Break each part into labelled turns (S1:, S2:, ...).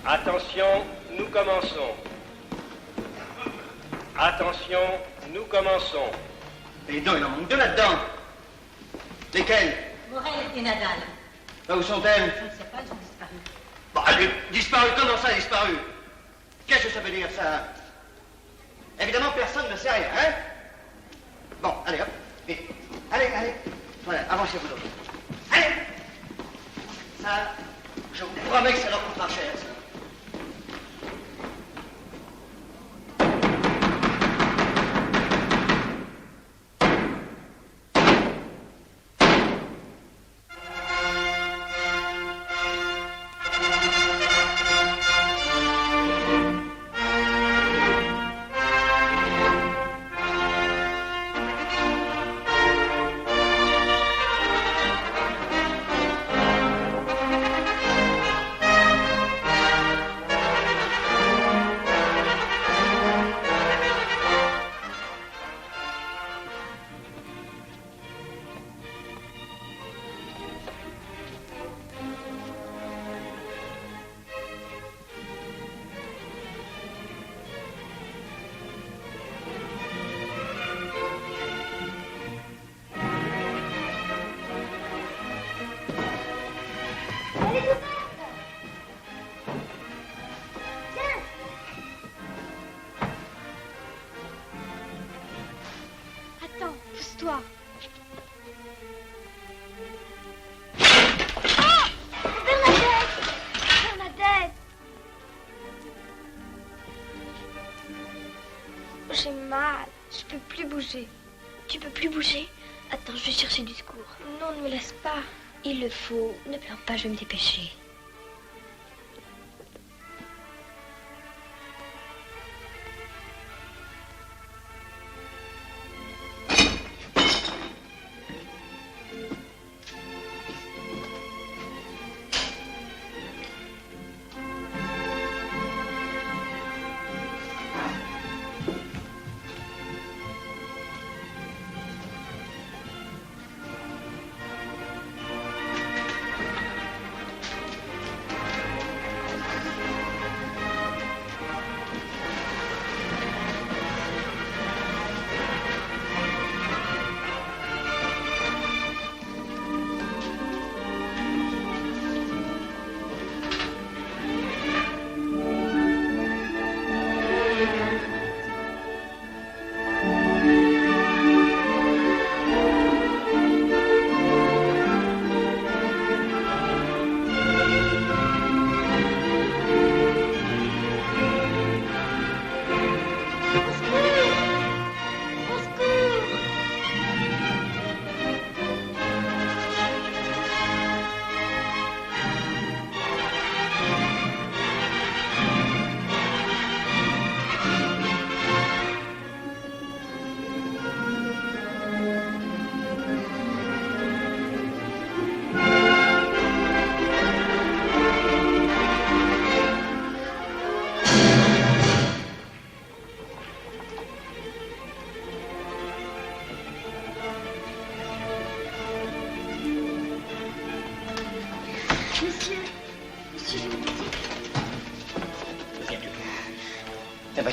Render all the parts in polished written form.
S1: Attention, nous commençons. Attention, nous commençons.
S2: Et donc, il en manque deux là-dedans. Lesquelles?
S3: Morel et Nadal.
S2: Où sont-elles?
S3: Je ne sais pas, elles ont disparu.
S2: Bon, allez, disparu, comment ça, disparu? Qu'est-ce que ça veut dire, ça? Évidemment, personne ne sait rien, hein? Bon, allez, hop, vite. Allez, allez. Voilà, avancez-vous d'autres. Allez! Ça, je vous promets que ça leur coûtera cher, ça.
S4: Attends, pousse-toi. Bernadette! Bernadette! J'ai mal, je peux plus bouger. Tu peux plus bouger? Attends, je vais chercher du secours. Non, ne me laisse pas. Il le faut. Ne pleure pas, je vais me dépêcher.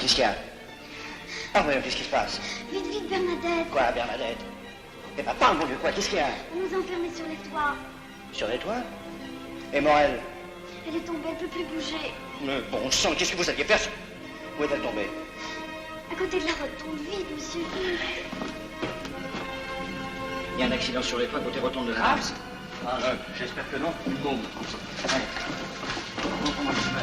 S2: Qu'est-ce qu'il y a? Ah, voyons, qu'est-ce qui se passe?
S4: Vite, vite, Bernadette.
S2: Quoi, Bernadette? Eh ben, parle, mon Dieu, quoi? Qu'est-ce qu'il y a?
S4: On nous a enfermés sur les toits.
S2: Sur les toits? Et Morel?
S4: Elle est tombée, elle peut plus bouger.
S2: Mais bon sang, qu'est-ce que vous saviez faire? Où est-elle tombée?
S4: À côté de la rotonde, vite, monsieur, vite.
S2: Il y a un accident sur les toits côté rotonde de la Mars. J'espère que non. Bon. Allez. Montre-moi ce que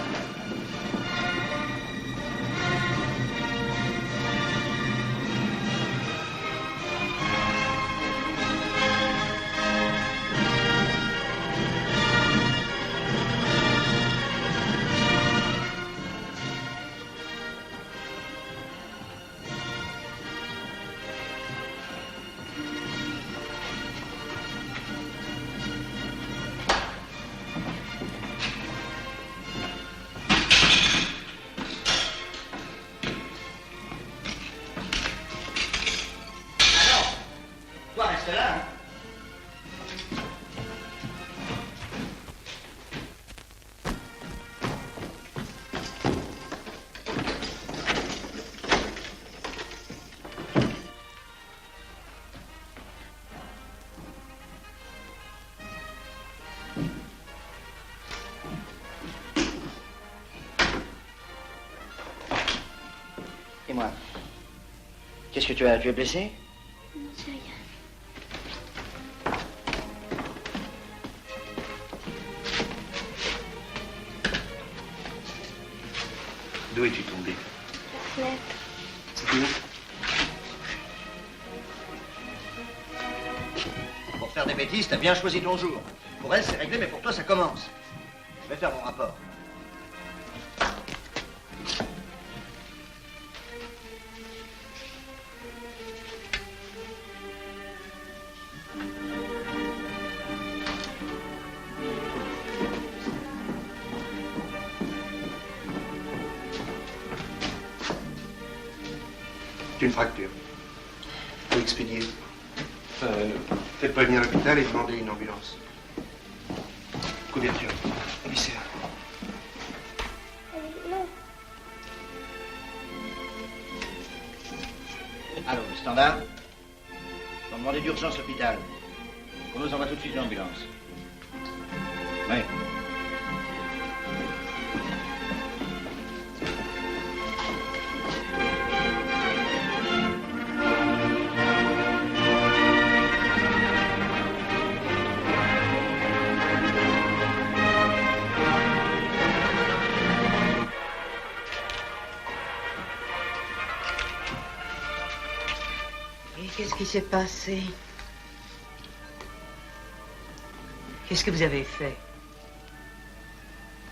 S2: reste là. Hein. Qu'est-ce que tu as? Tu es blessé?
S4: Non, c'est rien.
S5: D'où es-tu tombé?
S4: La fenêtre.
S5: C'est tout?
S2: Pour faire des bêtises, t'as bien choisi ton jour. Pour elle, c'est réglé, mais pour toi, ça commence. Je vais faire mon rapport.
S5: C'est une fracture. Faut expédier. Faites prévenir l'hôpital et demander une ambulance. Couverture. Viscère.
S4: Non.
S2: Allô, le standard? On demandait d'urgence l'hôpital. On nous envoie tout de suite l'ambulance. Oui.
S6: Et qu'est-ce qui s'est passé? Qu'est-ce que vous avez fait?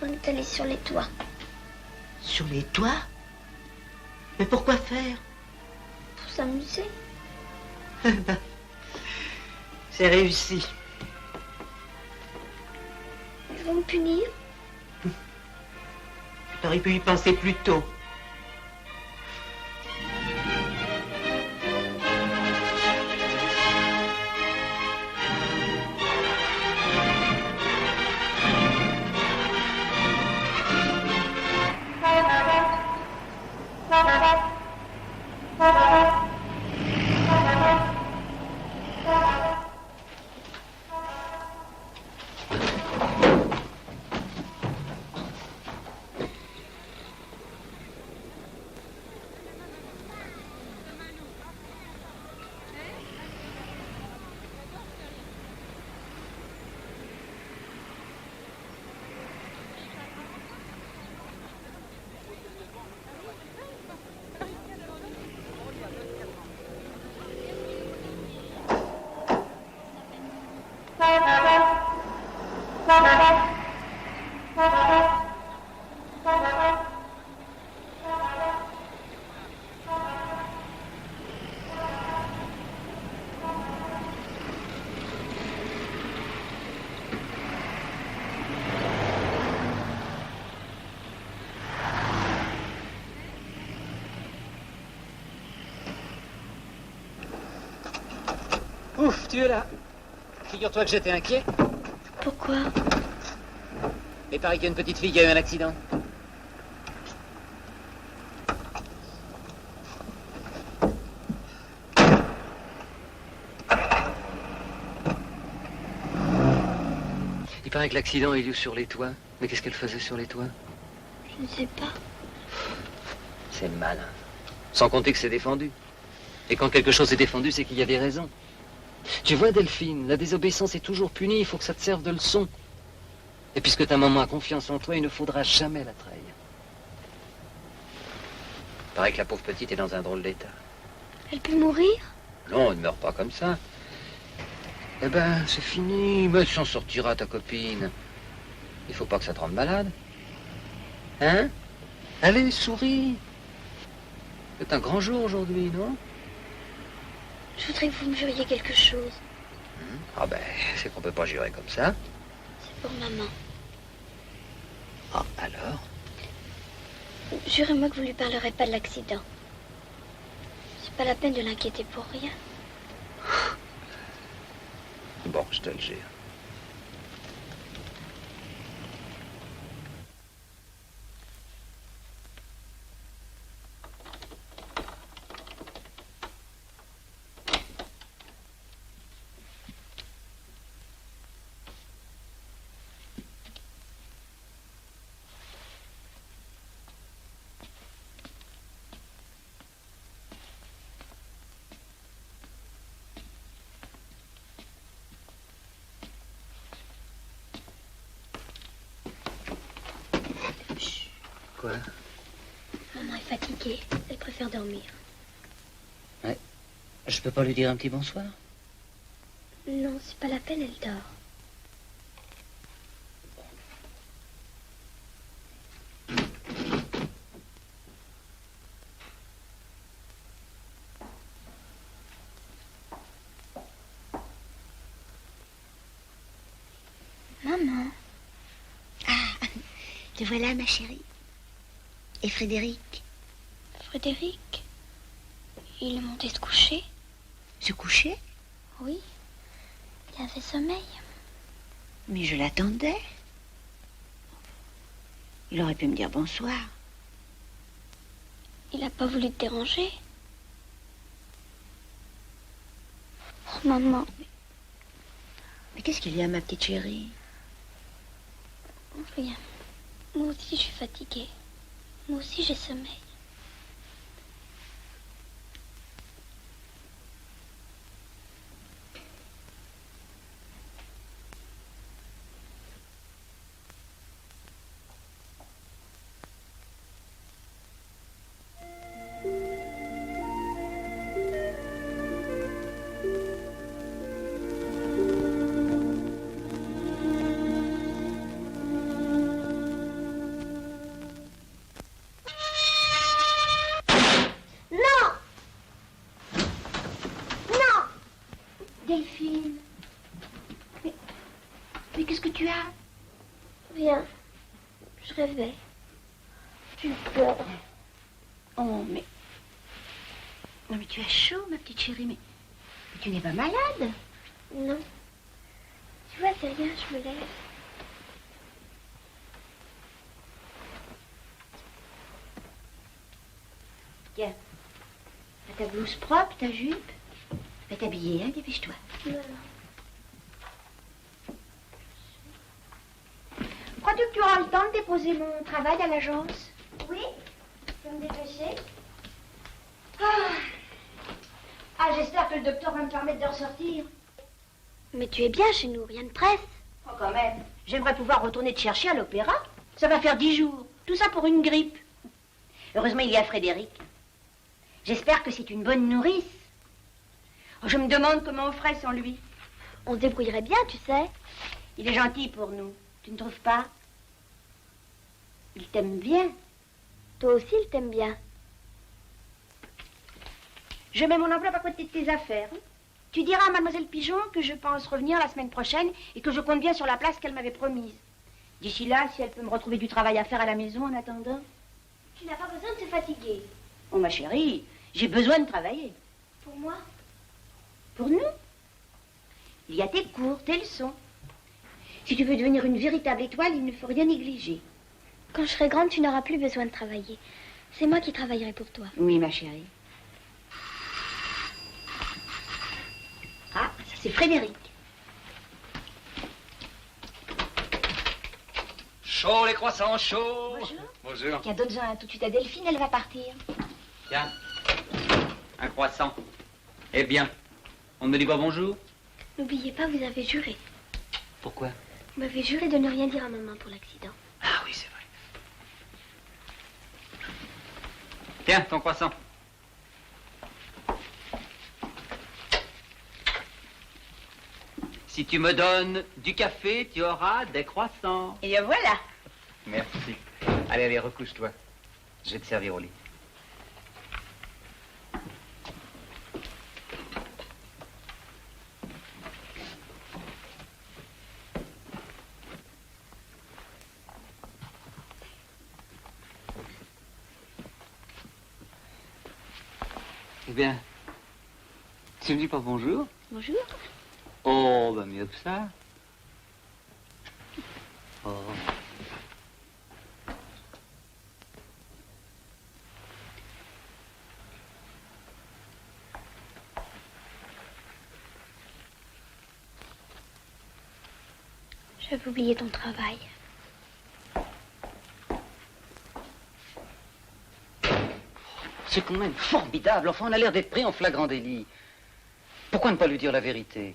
S4: On est allé sur les toits.
S6: Sur les toits? Mais pourquoi faire?
S4: Pour s'amuser.
S6: C'est réussi.
S4: Ils vont me punir.
S6: T'aurais pu y penser plus tôt.
S7: Ouf, tu es là. Figure-toi que j'étais inquiet.
S4: Pourquoi?
S7: Il paraît qu'il y a une petite fille qui a eu un accident. Il paraît que l'accident a eu lieu sur les toits. Mais qu'est-ce qu'elle faisait sur les toits?
S4: Je ne sais pas.
S7: C'est malin. Sans compter que c'est défendu. Et quand quelque chose est défendu, c'est qu'il y a des raisons. Tu vois, Delphine, la désobéissance est toujours punie, il faut que ça te serve de leçon. Et puisque ta maman a confiance en toi, il ne faudra jamais la trahir. Il paraît que la pauvre petite est dans un drôle d'état.
S4: Elle peut mourir?
S7: Non, elle ne meurt pas comme ça. Eh ben, c'est fini, mais elle s'en sortira, ta copine. Il faut pas que ça te rende malade. Hein? Allez, souris. C'est un grand jour aujourd'hui, non?
S4: Je voudrais que vous me juriez quelque chose.
S7: Ah ben, c'est qu'on peut pas jurer comme ça.
S4: C'est pour maman.
S7: Ah, alors?
S4: Jurez-moi que vous lui parlerez pas de l'accident. C'est pas la peine de l'inquiéter pour rien.
S7: Bon, je te le jure. Pourquoi?
S4: Maman est fatiguée. Elle préfère dormir.
S7: Ouais. Je peux pas lui dire un petit bonsoir?
S4: Non, c'est pas la peine, elle dort. Maman.
S8: Ah, te voilà, ma chérie. Et Frédéric?
S4: Frédéric, il est monté se coucher.
S8: Se coucher?
S4: Oui, il avait sommeil.
S8: Mais je l'attendais. Il aurait pu me dire bonsoir.
S4: Il n'a pas voulu te déranger. Oh, maman.
S8: Mais qu'est-ce qu'il y a, ma petite chérie?
S4: Rien. Moi aussi, je suis fatiguée. Moi aussi, j'ai sommeil.
S8: Delphine. Mais qu'est-ce que tu as?
S4: Rien. Je rêvais. J'ai peur.
S8: Oh, mais... Non, mais tu as chaud, ma petite chérie, mais tu n'es pas malade?
S4: Non. Tu vois, c'est rien, je me lève.
S8: Tiens. Ta blouse propre, ta jupe. Va t'habiller, hein, dépêche-toi.
S4: Non.
S8: Crois-tu que tu auras le temps de déposer mon travail à l'agence?
S4: Oui, je vais me dépêcher.
S8: Ah, j'espère que le docteur va me permettre de ressortir.
S4: Mais tu es bien chez nous, rien de presse.
S8: Oh, quand même. J'aimerais pouvoir retourner te chercher à l'opéra. Ça va faire 10 jours. Tout ça pour une grippe. Heureusement, il y a Frédéric. J'espère que c'est une bonne nourrice. Oh, je me demande comment on ferait sans lui.
S4: On se débrouillerait bien, tu sais.
S8: Il est gentil pour nous. Tu ne trouves pas? Il t'aime bien.
S4: Toi aussi, il t'aime bien.
S8: Je mets mon enveloppe à côté de tes affaires. Tu diras à mademoiselle Pigeon que je pense revenir la semaine prochaine et que je compte bien sur la place qu'elle m'avait promise. D'ici là, si elle peut me retrouver du travail à faire à la maison en attendant.
S4: Tu n'as pas besoin de te fatiguer.
S8: Oh, ma chérie, j'ai besoin de travailler.
S4: Pour moi?
S8: Pour nous? Il y a tes cours, tes leçons. Si tu veux devenir une véritable étoile, il ne faut rien négliger.
S4: Quand je serai grande, tu n'auras plus besoin de travailler. C'est moi qui travaillerai pour toi.
S8: Oui, ma chérie. Ah, ça c'est Frédéric.
S7: Chaud les croissants, chaud.
S8: Bonjour.
S7: Bonjour.
S8: Tiens, donne-en tout de suite à Delphine, elle va partir.
S7: Tiens, un croissant. Eh bien, on ne me dit pas bonjour?
S4: N'oubliez pas, vous avez juré.
S7: Pourquoi?
S4: Vous m'avez juré de ne rien dire à maman pour l'accident.
S7: Ah oui, c'est vrai. Tiens, ton croissant. Si tu me donnes du café, tu auras des croissants.
S8: Et bien voilà.
S7: Merci. Allez, allez, recouche-toi. Je vais te servir au lit. Eh bien, tu me dis pas bonjour?
S4: Bonjour.
S7: Oh, ben mieux que ça. Oh.
S4: J'avais oublié ton travail.
S7: C'est quand même formidable. Enfin, on a l'air d'être pris en flagrant délit. Pourquoi ne pas lui dire la vérité?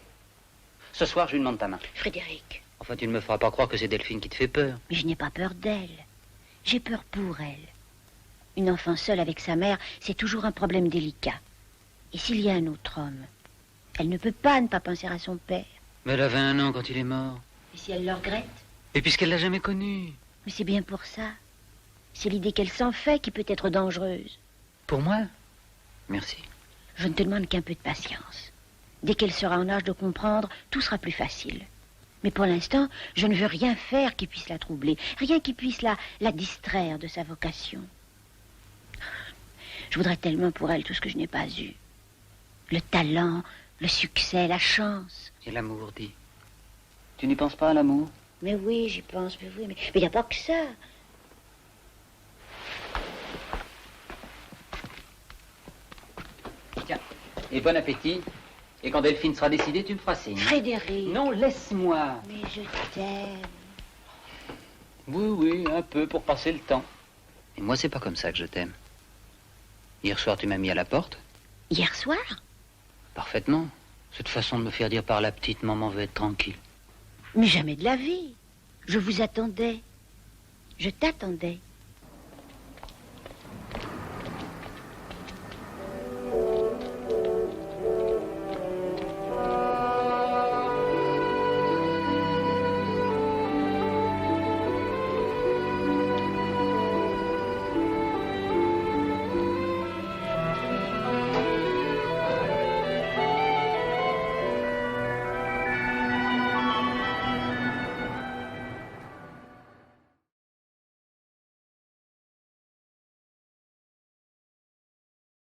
S7: Ce soir, je lui demande ta main.
S8: Frédéric.
S7: Enfin, tu ne me feras pas croire que c'est Delphine qui te fait peur.
S8: Mais je n'ai pas peur d'elle. J'ai peur pour elle. Une enfant seule avec sa mère, c'est toujours un problème délicat. Et s'il y a un autre homme, elle ne peut pas ne pas penser à son père.
S7: Mais elle avait 1 an quand il est mort.
S8: Et si elle le regrette?
S7: Et puisqu'elle l'a jamais connu.
S8: Mais c'est bien pour ça. C'est l'idée qu'elle s'en fait qui peut être dangereuse.
S7: Pour moi? Merci.
S8: Je ne te demande qu'un peu de patience. Dès qu'elle sera en âge de comprendre, tout sera plus facile. Mais pour l'instant, je ne veux rien faire qui puisse la troubler, rien qui puisse la distraire de sa vocation. Je voudrais tellement pour elle tout ce que je n'ai pas eu. Le talent, le succès, la chance.
S7: Et l'amour, dis. Tu n'y penses pas à l'amour?
S8: Mais oui, j'y pense, mais oui, mais il n'y a pas que ça.
S7: Tiens, et bon appétit. Et quand Delphine sera décidée, tu me feras signe.
S8: Frédéric.
S7: Non, laisse-moi.
S8: Mais je t'aime.
S7: Oui, un peu pour passer le temps. Et moi, c'est pas comme ça que je t'aime. Hier soir, tu m'as mis à la porte.
S8: Hier soir?
S7: Parfaitement. Cette façon de me faire dire par la petite, maman veut être tranquille.
S8: Mais jamais de la vie. Je vous attendais. Je t'attendais.